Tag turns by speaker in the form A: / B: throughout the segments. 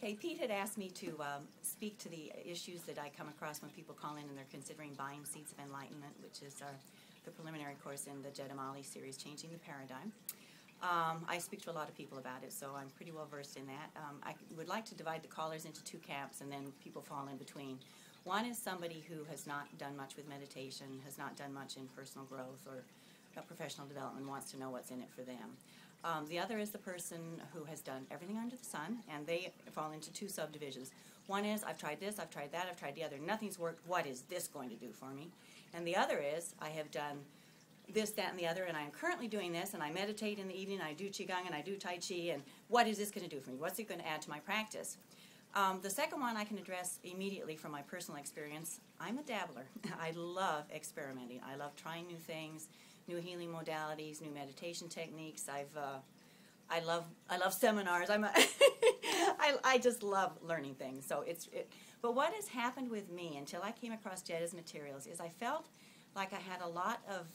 A: Okay, Pete had asked me to speak to the issues that I come across when people call in and they're considering buying Seeds of Enlightenment, which is the preliminary course in the Jed Amali series, Changing the Paradigm. I speak to a lot of people about it, so I'm pretty well versed in that. I would like to divide the callers into two camps, and then people fall in between. One is somebody who has not done much with meditation, has not done much in personal growth or professional development, wants to know what's in it for them. The other is the person who has done everything under the sun, and they fall into two subdivisions. One is, I've tried this, I've tried that, I've tried the other, nothing's worked, what is this going to do for me? And the other is, I have done this, that, and the other, and I am currently doing this, and I meditate in the evening, I do Qigong, and I do Tai Chi, and what is this going to do for me? What's it going to add to my practice? The second one I can address immediately from my personal experience. I'm a dabbler. I love experimenting. I love trying new things, new healing modalities, new meditation techniques. I love seminars. I just love learning things. So but what has happened with me until I came across Jed's materials is I felt like I had a lot of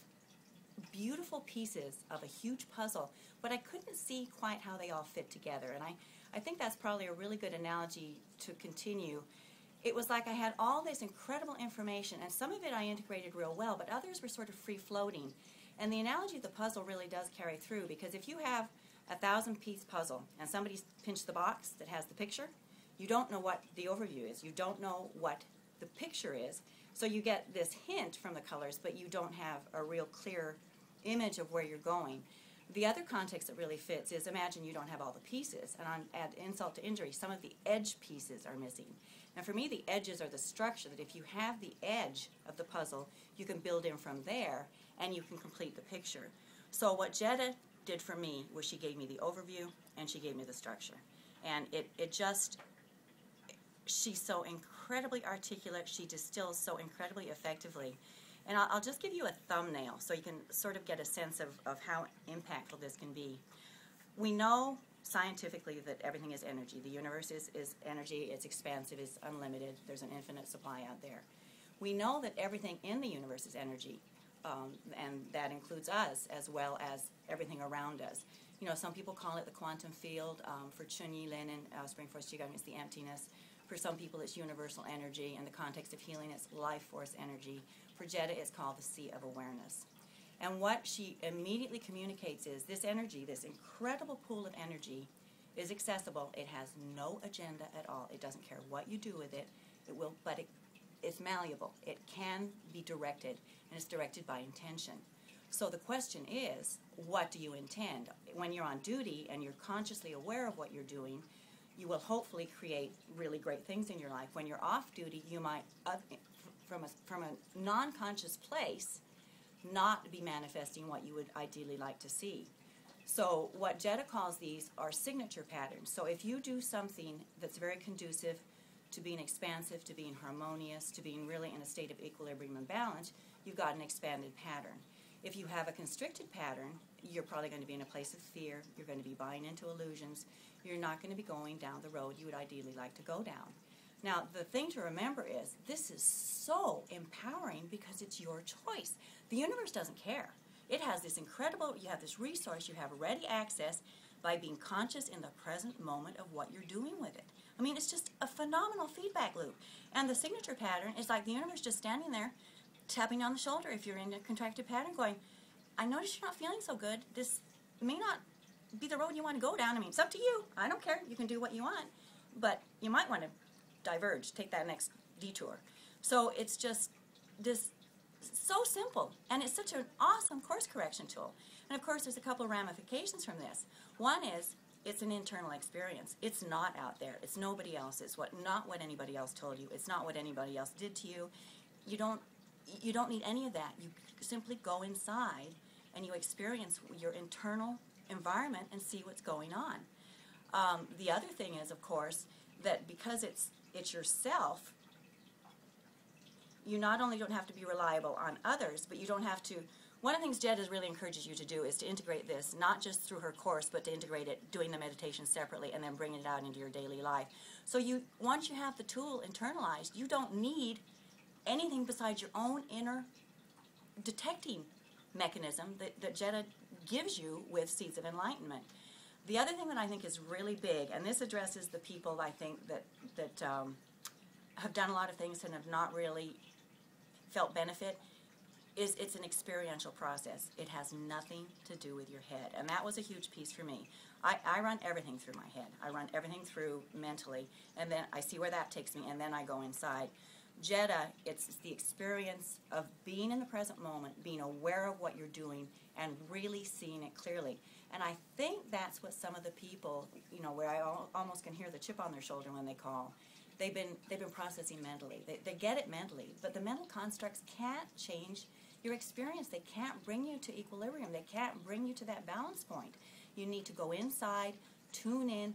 A: beautiful pieces of a huge puzzle, but I couldn't see quite how they all fit together. And I think that's probably a really good analogy to continue. It was like I had all this incredible information, and some of it I integrated real well, but others were sort of free-floating. And the analogy of the puzzle really does carry through, because if you have a 1,000-piece puzzle and somebody's pinched the box that has the picture, you don't know what the overview is. You don't know what the picture is. So you get this hint from the colors, but you don't have a real clear image of where you're going. The other context that really fits is, imagine you don't have all the pieces, and add insult to injury, some of the edge pieces are missing. And for me, the edges are the structure, that if you have the edge of the puzzle, you can build in from there, and you can complete the picture. So what Jed did for me was she gave me the overview, and she gave me the structure. And she's so incredibly articulate, she distills so incredibly effectively. And I'll just give you a thumbnail so you can sort of get a sense of how impactful this can be. We know scientifically that everything is energy. The universe is energy, it's expansive, it's unlimited, there's an infinite supply out there. We know that everything in the universe is energy, and that includes us as well as everything around us. You know, some people call it the quantum field. For Chun-Yi Lin and Spring Force Qigong, it's the emptiness. For some people, it's universal energy. In the context of healing, it's life force energy. For Jed, it's called the sea of awareness. And what she immediately communicates is this energy, this incredible pool of energy, is accessible. It has no agenda at all. It doesn't care what you do with it. It's malleable. It can be directed, and it's directed by intention. So the question is, what do you intend? When you're on duty and you're consciously aware of what you're doing, you will hopefully create really great things in your life. When you're off duty, you might, from a non-conscious place, not be manifesting what you would ideally like to see. So what Jed calls these are signature patterns. So if you do something that's very conducive to being expansive, to being harmonious, to being really in a state of equilibrium and balance, you've got an expanded pattern. If you have a constricted pattern, you're probably going to be in a place of fear. You're going to be buying into illusions. You're not going to be going down the road you would ideally like to go down. Now, the thing to remember is this is so empowering because it's your choice. The universe doesn't care. It has this incredible, you have this resource, you have ready access by being conscious in the present moment of what you're doing with it. I mean, it's just a phenomenal feedback loop. And the signature pattern is like the universe just standing there, tapping you on the shoulder if you're in a contracted pattern, going, I notice you're not feeling so good. This may not be the road you want to go down. I mean, it's up to you. I don't care. You can do what you want. But you might want to diverge, take that next detour. So it's just this so simple, and it's such an awesome course correction tool. And of course, there's a couple of ramifications from this. One is it's an internal experience. It's not out there. It's nobody else. It's not what anybody else told you. It's not what anybody else did to you. You don't need any of that. You simply go inside and you experience your internal environment and see what's going on. The other thing is, of course, that because it's yourself, you not only don't have to be reliable on others, but you don't have to. One of the things Jed really encourages you to do is to integrate this, not just through her course, but to integrate it, doing the meditation separately, and then bringing it out into your daily life. So once you have the tool internalized, you don't need anything besides your own inner detecting mechanism that Jed gives you with Seeds of Enlightenment. The other thing that I think is really big, and this addresses the people I think that have done a lot of things and have not really felt benefit, is it's an experiential process. It has nothing to do with your head. And that was a huge piece for me. I run everything through my head. I run everything through mentally, and then I see where that takes me, and then I go inside. Jetta, it's the experience of being in the present moment, being aware of what you're doing, and really seeing it clearly. And I think that's what some of the people, you know, where I almost can hear the chip on their shoulder when they call. They've been processing mentally. They get it mentally, but the mental constructs can't change your experience. They can't bring you to equilibrium. They can't bring you to that balance point. You need to go inside, tune in,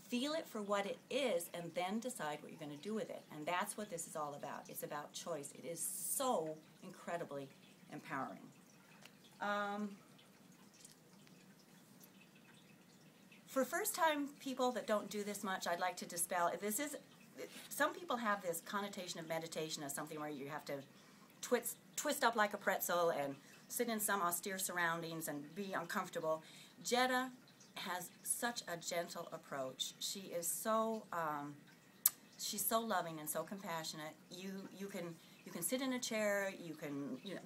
A: feel it for what it is, and then decide what you're going to do with it. And that's what this is all about. It's about choice. It is so incredibly empowering. For first-time people that don't do this much, I'd like to dispel. Some people have this connotation of meditation as something where you have to twist up like a pretzel and sit in some austere surroundings and be uncomfortable. Jetta has such a gentle approach. She is so she's so loving and so compassionate. You can sit in a chair.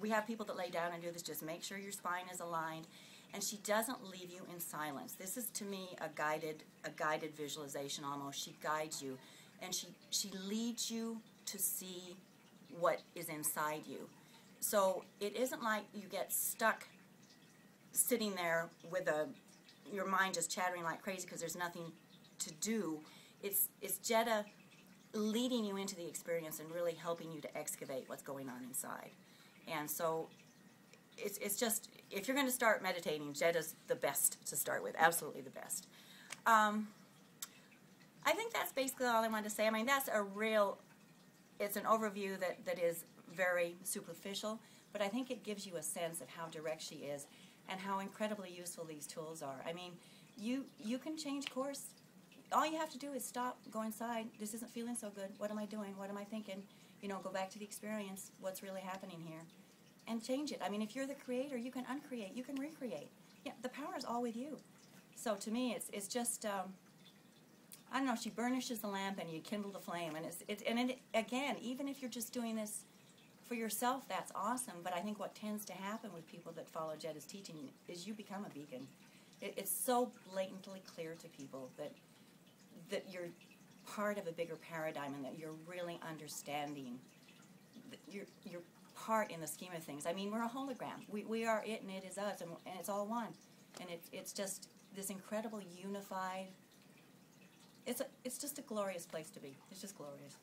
A: We have people that lay down and do this. Just make sure your spine is aligned, and she doesn't leave you in silence. This is to me a guided visualization almost. She guides you, and she leads you to see what is inside you. So it isn't like you get stuck sitting there with your mind just chattering like crazy because there's nothing to do. It's Jetta leading you into the experience and really helping you to excavate what's going on inside. And so it's just, if you're going to start meditating, Jetta's the best to start with, absolutely the best. I think that's basically all I wanted to say. I mean, it's an overview that is very superficial, but I think it gives you a sense of how direct she is and how incredibly useful these tools are. I mean, you can change course. All you have to do is stop, go inside. This isn't feeling so good. What am I doing? What am I thinking? You know, go back to the experience. What's really happening here? And change it. I mean, if you're the creator, you can uncreate. You can recreate. Yeah, the power is all with you. So to me, it's just, I don't know, she burnishes the lamp and you kindle the flame. And again, even if you're just doing this for yourself, that's awesome. But I think what tends to happen with people that follow Jetta's teaching is you become a beacon. It's so blatantly clear to people that you're part of a bigger paradigm and that you're really understanding that you're part in the scheme of things. I mean, we're a hologram. We are it and it is us, and it's all one. And it's just this incredible unified, it's just a glorious place to be. It's just glorious.